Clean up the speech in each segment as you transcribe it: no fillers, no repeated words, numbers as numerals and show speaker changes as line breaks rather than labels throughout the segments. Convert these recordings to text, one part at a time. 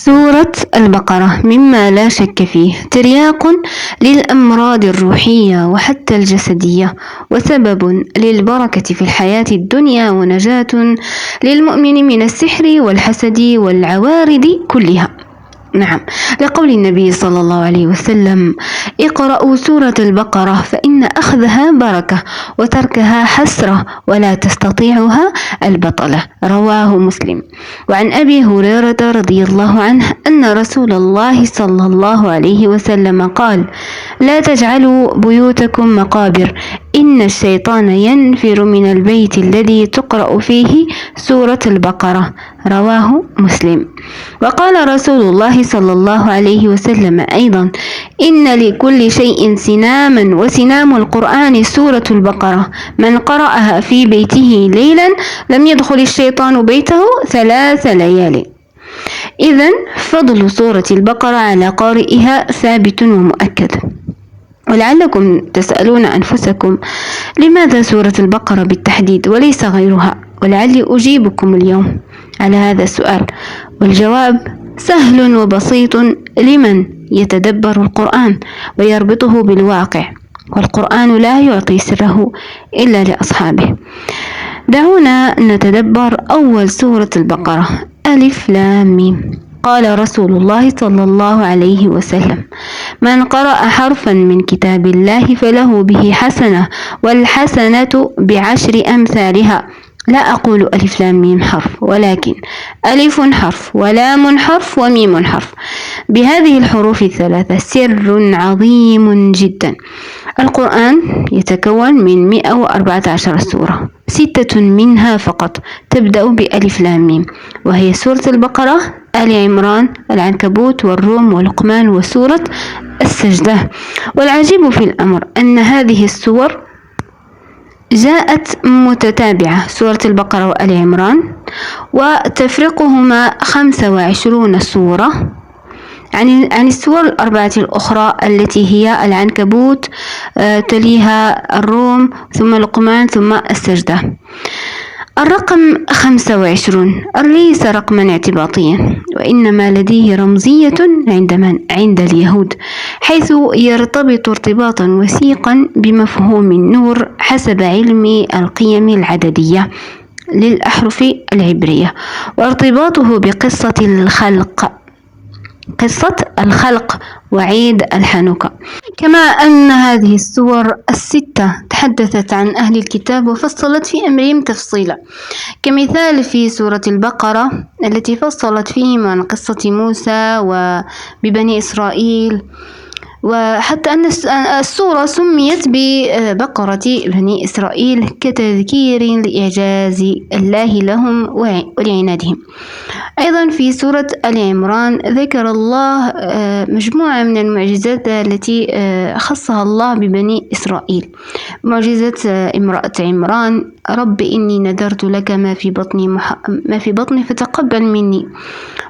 سورة البقرة مما لا شك فيه ترياق للأمراض الروحية وحتى الجسدية، وسبب للبركة في الحياة الدنيا، ونجاة للمؤمن من السحر والحسد والعوارض كلها. نعم، لقول النبي صلى الله عليه وسلم: اقرأوا سورة البقرة فإن أخذها بركة وتركها حسرة ولا تستطيعها البطلة. رواه مسلم. وعن أبي هريرة رضي الله عنه أن رسول الله صلى الله عليه وسلم قال: لا تجعلوا بيوتكم مقابر، إن الشيطان ينفر من البيت الذي تقرأ فيه سورة البقرة. رواه مسلم. وقال رسول الله صلى الله عليه وسلم أيضا: إن لكل شيء سناما، وسنام القرآن سورة البقرة، من قرأها في بيته ليلا لم يدخل الشيطان بيته 3 ليال. إذن فضل سورة البقرة على قارئها ثابت ومؤكد. ولعلكم تسألون أنفسكم: لماذا سورة البقرة بالتحديد وليس غيرها؟ ولعلي أجيبكم اليوم على هذا السؤال، والجواب سهل وبسيط لمن يتدبر القرآن ويربطه بالواقع، والقرآن لا يعطي سره إلا لأصحابه. دعونا نتدبر أول سورة البقرة: ألف لام ميم. قال رسول الله صلى الله عليه وسلم: من قرأ حرفا من كتاب الله فله به حسنة، والحسنة ب10 أمثالها. لا أقول ألف لام ميم حرف، ولكن ألف حرف ولام حرف وميم حرف. بهذه الحروف ال3 سر عظيم جدا. القرآن يتكون من 114 سورة، 6 منها فقط تبدأ بألف لام ميم، وهي سورة البقرة، آل عمران، العنكبوت، والروم، ولقمان، وسورة السجدة. والعجيب في الأمر أن هذه السور جاءت متتابعة، سورة البقرة وآل عمران، وتفرقهما 25 سورة عن السور ال4 الأخرى التي هي العنكبوت، تليها الروم، ثم لقمان، ثم السجدة. الرقم 25 ليس رقما اعتباطيا، وإنما لديه رمزية عند اليهود، حيث يرتبط ارتباطا وثيقا بمفهوم النور حسب علم القيم العددية للأحرف العبرية، وارتباطه بقصة الخلق وعيد الحنوكة. كما أن هذه السور ال6 تحدثت عن أهل الكتاب وفصلت في أمرهم تفصيلا، كمثال في سورة البقرة التي فصلت فيهم عن قصة موسى وببني إسرائيل، وحتى أن السورة سميت ببقرة بني إسرائيل كتذكير لإعجاز الله لهم ولعنادهم. أيضا في سورة آل عمران ذكر الله مجموعة من المعجزات التي خصها الله ببني إسرائيل. معجزة امرأة عمران: رب إني نذرت لك ما في بطني فتقبل مني.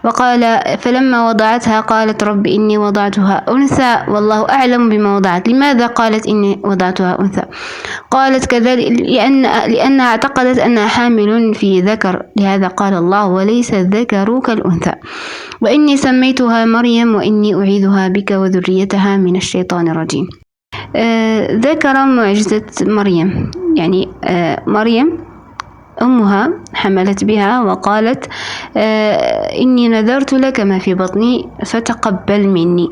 وقال: فلما وضعتها قالت: رب إني وضعتها أنثى والله أعلم بما وضعت. لماذا قالت إني وضعتها أنثى؟ قالت كذلك لأنها اعتقدت أنها حامل في ذكر، لهذا قال الله: وليس الذكر كالأنثى. وإني سميتها مريم وإني أعيذها بك وذريتها من الشيطان الرجيم. ذكر معجزة مريم، يعني مريم أمها حملت بها وقالت: إني نذرت لك ما في بطني فتقبل مني.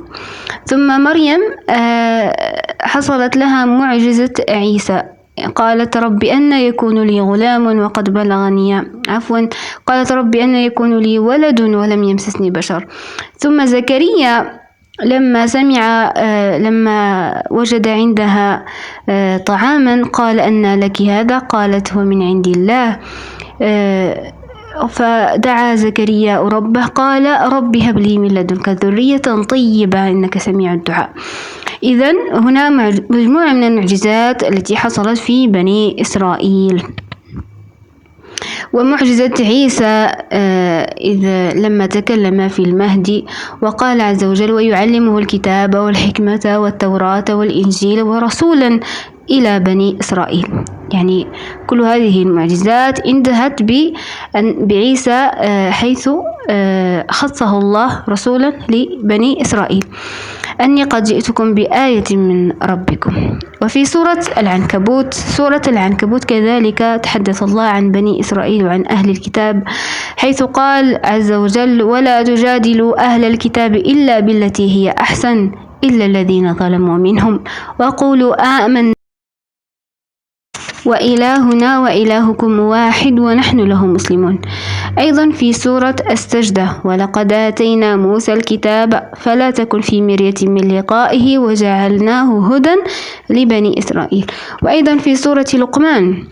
ثم مريم حصلت لها معجزة عيسى، قالت: رب أن يكون لي غلام وقد بلغني قالت: رب أن يكون لي ولد ولم يمسسني بشر. ثم زكريا لما وجد عندها طعاما قال: أن لك هذا؟ قالت: هو من عند الله. فدعا زكريا ربه قال: رب هب لي من لدنك ذرية طيبة إنك سميع الدعاء. إذن هنا مجموعة من المعجزات التي حصلت في بني إسرائيل. ومعجزة عيسى إذ لما تكلم في المهدي وقال عز وجل: ويعلمه الكتاب والحكمة والتوراة والإنجيل ورسولا إلى بني إسرائيل. يعني كل هذه المعجزات انتهت بعيسى حيث خصه الله رسولا لبني إسرائيل: أني قد جئتكم بآية من ربكم. وفي سورة العنكبوت كذلك تحدث الله عن بني إسرائيل وعن أهل الكتاب، حيث قال عز وجل: ولا تجادلوا أهل الكتاب إلا بالتي هي أحسن إلا الذين ظلموا منهم وقولوا آمنا وإلهنا وإلهكم واحد ونحن له مسلمون. أيضا في سورة السجدة: ولقد آتينا موسى الكتاب فلا تكن في مرية من لقائه وجعلناه هدى لبني إسرائيل. وأيضا في سورة لقمان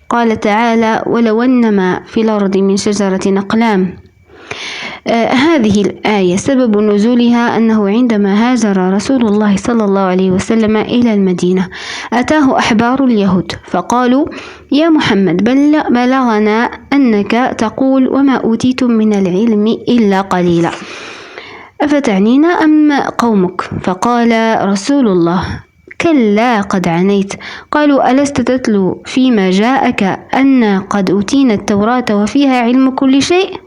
قال تعالى: ولو أنما في الأرض من شجرة أقلام. هذه الآية سبب نزولها أنه عندما هاجر رسول الله صلى الله عليه وسلم إلى المدينة أتاه أحبار اليهود فقالوا: يا محمد بلغنا أنك تقول وما أوتيتم من العلم إلا قليلا، أفتعنينا أم قومك؟ فقال رسول الله: كلا قد عنيت. قالوا: ألست تتلو فيما جاءك أن قد أوتينا التوراة وفيها علم كل شيء؟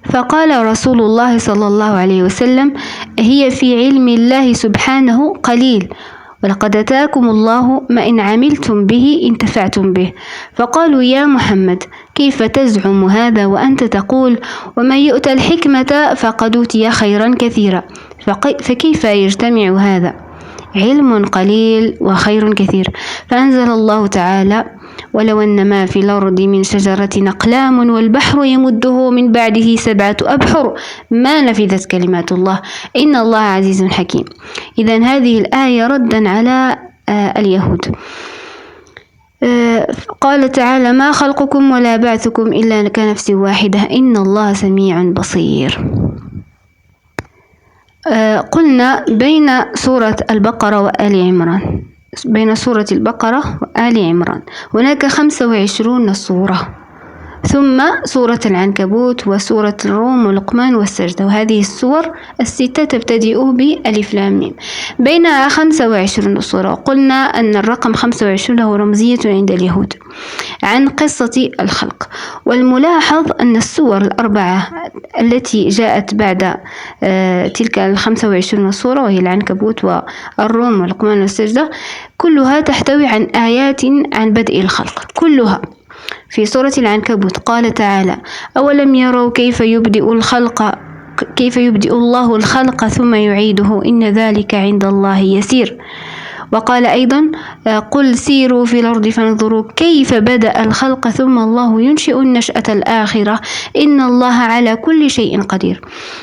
فقال رسول الله صلى الله عليه وسلم: هي في علم الله سبحانه قليل، ولقد أتاكم الله ما إن عملتم به انتفعتم به. فقالوا: يا محمد كيف تزعم هذا وأنت تقول ومن يؤتى الحكمة فقد أوتي خيرا كثيرا؟ فكيف يجتمع هذا؟ علم قليل وخير كثير. فأنزل الله تعالى: ولو أن ما في الأرض من شجرة أقلام والبحر يمده من بعده 7 أبحر ما نفذت كلمات الله إن الله عزيز حكيم. إذن هذه الآية ردا على اليهود. قال تعالى: ما خلقكم ولا بعثكم إلا كنفس واحدة إن الله سميع بصير. قلنا بين سورة البقرة وآل عمران هناك 25 سورة، ثم سورة العنكبوت وسورة الروم ولقمان والسجدة، وهذه السور 6 تبتدئ بألف لام ميم. بينها 25 سورة. قلنا أن الرقم 25 له رمزية عند اليهود عن قصة الخلق. والملاحظ أن السور 4 التي جاءت بعد تلك 25 سورة وهي العنكبوت والروم ولقمان والسجدة كلها تحتوي عن آيات عن بدء الخلق كلها. في سورة العنكبوت قال تعالى: أولم يروا كيف يبدئ الله الخلق ثم يعيده إن ذلك عند الله يسير. وقال أيضا: قل سيروا في الأرض فانظروا كيف بدأ الخلق ثم الله ينشئ النشأة الآخرة إن الله على كل شيء قدير.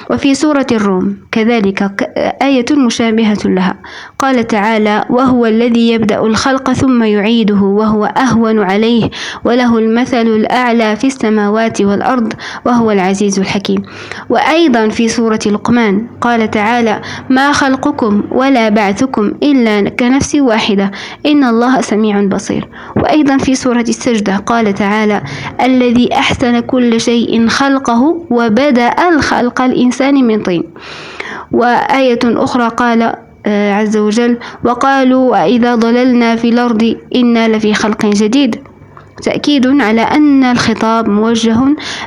وفي سورة الروم كذلك آية مشابهة لها قال تعالى: وهو الذي يبدأ الخلق ثم يعيده وهو أهون عليه وله المثل الأعلى في السماوات والأرض وهو العزيز الحكيم. وأيضا في سورة لقمان قال تعالى: ما خلقكم ولا بعثكم إلا كنفس واحدة إن الله سميع بصير. وأيضا في سورة السجدة قال تعالى: الذي أحسن كل شيء خلقه وبدأ الخلق الإنسان من طين. وآية أخرى قال عز وجل: وقالوا وإذا ضللنا في الأرض إنا لفي خلق جديد، تأكيد على أن الخطاب موجه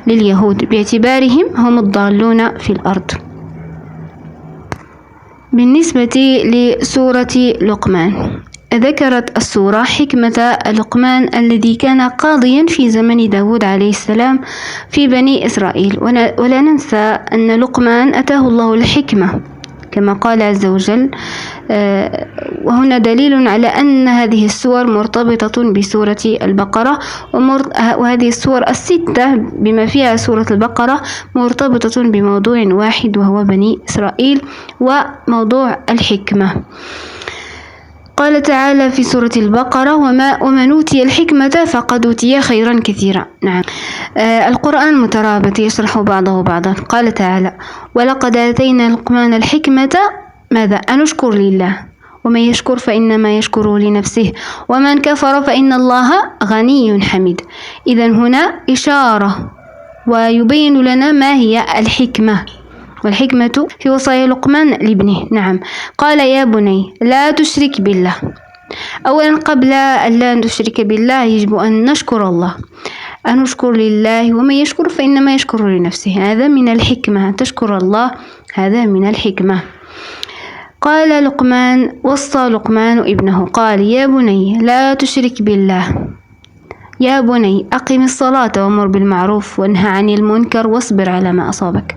لليهود باعتبارهم هم الضالون في الأرض. بالنسبة لسورة لقمان ذكرت السورة حكمة لقمان الذي كان قاضيا في زمن داود عليه السلام في بني إسرائيل. ولا ننسى أن لقمان أتاه الله الحكمة كما قال عز وجل. وهنا دليل على أن هذه السور مرتبطة بسورة البقرة، وهذه السور 6 بما فيها سورة البقرة مرتبطة بموضوع واحد وهو بني إسرائيل وموضوع الحكمة. قال تعالى في سورة البقرة: ومن أوتي الحكمة فقد أوتي خيرا كثيرا. نعم، القرآن مترابط يشرح بعضه بعضا. قال تعالى: ولقد آتينا لقمان الحكمة ماذا؟ أن نشكر لله ومن يشكر فإنما يشكر لنفسه ومن كفر فإن الله غني حميد. إذا هنا إشارة ويبين لنا ما هي الحكمة، والحكمة في وصايا لقمان لابنه. نعم، قال يا بني لا تشرك بالله. أولا قبل أن لا نشرك بالله يجب أن نشكر الله، أن نشكر لله، ومن يشكر فإنما يشكر لنفسه. هذا من الحكمة، أن تشكر الله، هذا من الحكمة. قال لقمان، وصى لقمان ابنه قال يا بني لا تشرك بالله، يا بني أقم الصلاة وأمر بالمعروف وانهى عن المنكر واصبر على ما أصابك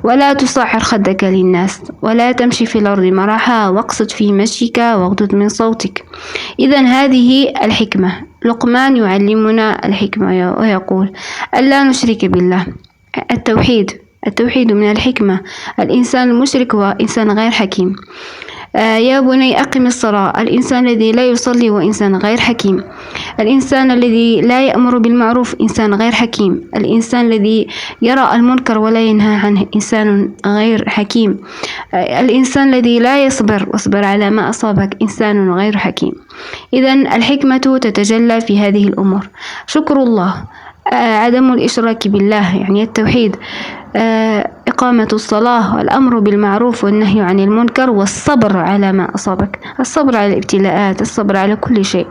ولا تصعر خدك للناس ولا تمشي في الأرض مرحا واقصد في مشيك واغضض من صوتك. إذا هذه الحكمة، لقمان يعلمنا الحكمة ويقول ألا نشرك بالله. التوحيد من الحكمة. الإنسان المشرك هو إنسان غير حكيم. يا بني أقم الصلاة، الإنسان الذي لا يصلي هو إنسان غير حكيم. الإنسان الذي لا يأمر بالمعروف إنسان غير حكيم. الإنسان الذي يرى المنكر ولا ينهى عنه إنسان غير حكيم. الإنسان الذي لا يصبر واصبر على ما أصابك إنسان غير حكيم. إذا الحكمة تتجلى في هذه الأمور: شكر الله، عدم الإشراك بالله يعني التوحيد، إقامة الصلاة، والأمر بالمعروف والنهي عن المنكر، والصبر على ما أصابك، الصبر على الابتلاءات، الصبر على كل شيء.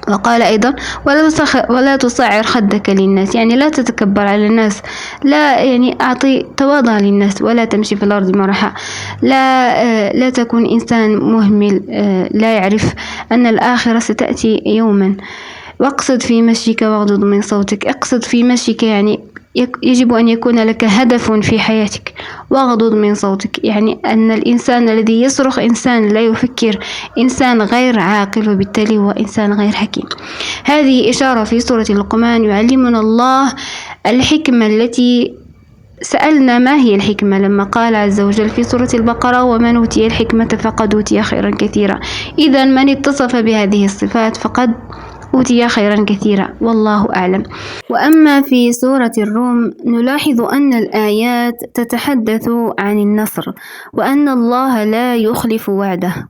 وقال أيضا ولا تصعر خدك للناس، يعني لا تتكبر على الناس، لا يعني أعطي تواضع للناس، ولا تمشي في الأرض مرحا، لا تكون إنسان مهمل لا يعرف أن الآخرة ستأتي يوما. واقصد في مشيك واغضض من صوتك. اقصد في مشيك يعني يجب أن يكون لك هدف في حياتك. واغضض من صوتك يعني أن الإنسان الذي يصرخ إنسان لا يفكر، إنسان غير عاقل، وبالتالي هو إنسان غير حكيم. هذه إشارة في سورة لقمان يعلمنا الله الحكمة التي سألنا ما هي الحكمة لما قال عز وجل في سورة البقرة ومن أوتي الحكمة فقد أوتي خيرا كثيرا. إذا من اتصف بهذه الصفات فقد أوتي خيرا كثيرا، والله أعلم. وأما في سورة الروم نلاحظ أن الآيات تتحدث عن النصر، وأن الله لا يخلف وعده،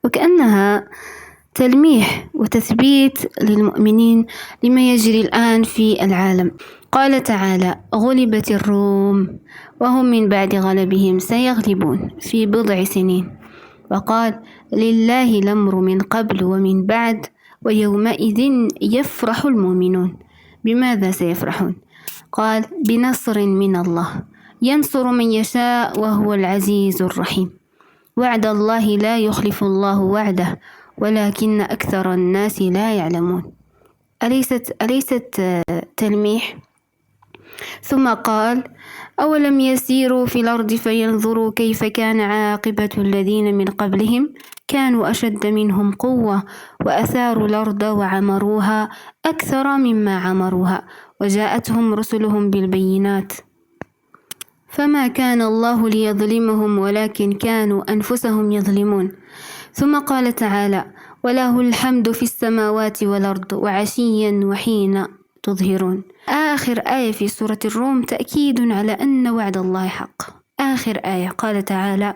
وكأنها تلميح وتثبيت للمؤمنين لما يجري الآن في العالم. قال تعالى غلبت الروم وهم من بعد غلبهم سيغلبون في بضع سنين. وقال لله الأمر من قبل ومن بعد ويومئذ يفرح المؤمنون. بماذا سيفرحون؟ قال بنصر من الله ينصر من يشاء وهو العزيز الرحيم. وعد الله لا يخلف الله وعده ولكن أكثر الناس لا يعلمون. أليست تلميح؟ ثم قال أولم يسيروا في الأرض فينظروا كيف كان عاقبة الذين من قبلهم كانوا أشد منهم قوة وأثاروا الأرض وعمروها أكثر مما عمروها وجاءتهم رسلهم بالبينات فما كان الله ليظلمهم ولكن كانوا أنفسهم يظلمون. ثم قال تعالى وله الحمد في السماوات والأرض وعشيا وحين تظهرون. آخر آية في سورة الروم تأكيد على أن وعد الله حق. آخر آية قال تعالى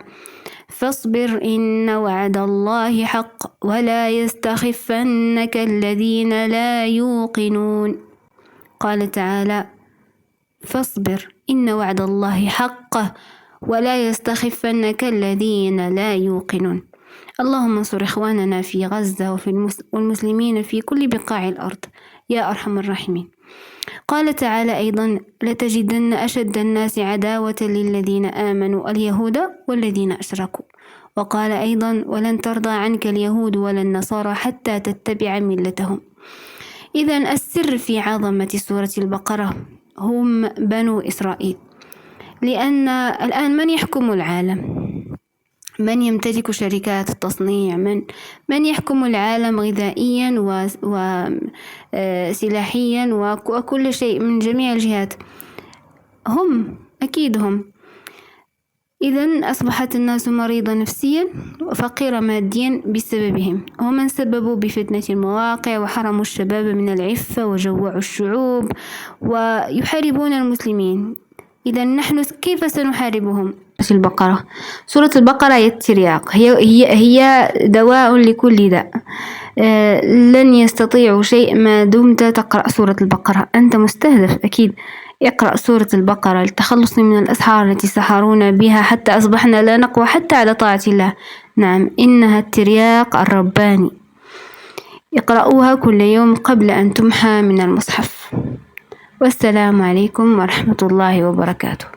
فاصبر إن وعد الله حق ولا يستخفنك الذين لا يوقنون. قال تعالى فاصبر إن وعد الله حق ولا يستخفنك الذين لا يوقنون. اللهم انصر إخواننا في غزة والمسلمين في كل بقاع الأرض يا أرحم الراحمين. قال تعالى أيضا لتجدن أشد الناس عداوة للذين آمنوا اليهود والذين أشركوا. وقال أيضا ولن ترضى عنك اليهود ولا النصارى حتى تتبع ملتهم. إذن السر في عظمة سورة البقرة هم بنو إسرائيل، لأن الآن من يحكم العالم؟ من يمتلك شركات التصنيع؟ من يحكم العالم غذائيا وسلاحيا وكل شيء من جميع الجهات؟ هم، أكيد هم. إذن أصبحت الناس مريضة نفسيا وفقيرة ماديا بسببهم، ومن سببوا بفتنة المواقع وحرموا الشباب من العفة وجوعوا الشعوب ويحاربون المسلمين. إذن نحن كيف سنحاربهم؟ البقرة. سورة البقرة هي الترياق، هي دواء لكل داء. لن يستطيعوا شيء ما دمت تقرأ سورة البقرة، أنت مستهدف أكيد. اقرأ سورة البقرة للتخلص من الأسحار التي سحرونا بها حتى أصبحنا لا نقوى حتى على طاعة الله. نعم، إنها الترياق الرباني. اقرأوها كل يوم قبل أن تمحى من المصحف. والسلام عليكم ورحمة الله وبركاته.